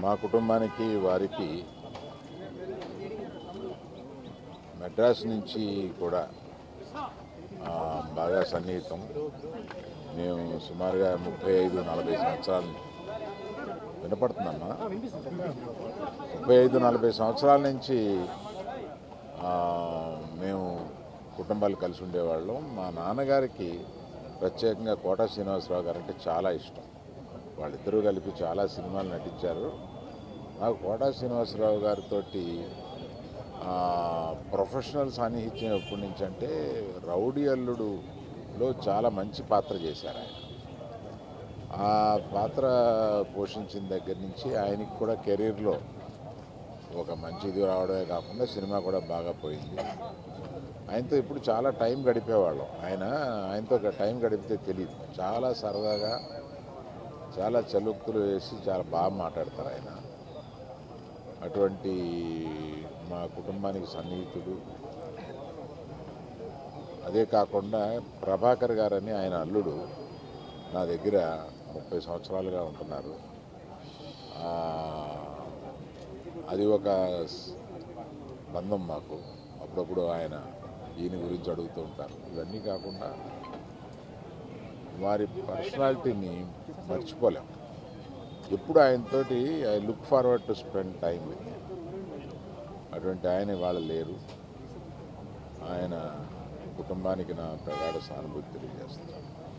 మా కుటుంబానికి వారికి మెడ్రాస్ నుంచి కూడా బాగా సన్నిహితం. మేము సుమారుగా 35-40 సంవత్సరాలు వినపడుతుందమ్మా 35-40 సంవత్సరాల నుంచి మేము కుటుంబాలు కలిసి ఉండేవాళ్ళం. మా నాన్నగారికి ప్రత్యేకంగా కోట శ్రీనివాసరావు గారు అంటే చాలా ఇష్టం. వాళ్ళిద్దరూ కలిపి చాలా సినిమాలు నటించారు. నాకు కోట శ్రీనివాసరావు గారితో ప్రొఫెషనల్ సాన్నిహిత్యం ఎప్పటి నుంచి అంటే రౌడీ అల్లుడులో చాలా మంచి పాత్ర చేశారు ఆయన. ఆ పాత్ర పోషించిన దగ్గర నుంచి ఆయనకి కూడా కెరీర్లో ఒక మంచి ఇది రావడమే కాకుండా సినిమా కూడా బాగా పోయింది. ఆయనతో ఇప్పుడు చాలా టైం గడిపేవాళ్ళం. ఆయనతో టైం గడిపితే తెలియదు. చాలా సరదాగా చాలా చలుక్తులు వేసి చాలా బాగా మాట్లాడతారు ఆయన. అటువంటి మా కుటుంబానికి సన్నిహితుడు. అదే కాకుండా ప్రభాకర్ గారని ఆయన అల్లుడు నా దగ్గర 30 సంవత్సరాలుగా ఉంటున్నారు. అది ఒక బంధం మాకు. అప్పుడప్పుడు ఈయన గురించి అడుగుతూ ఉంటారు. ఇవన్నీ కాకుండా వారి పర్సనాలిటీని మర్చిపోలేం. ఎప్పుడు ఆయనతోటి I look forward to spend time with. అటువంటి ఆయన ఇవాళ లేరు. ఆయన కుటుంబానికి నా ప్రగాఢ సానుభూతి తెలియజేస్తున్నాను.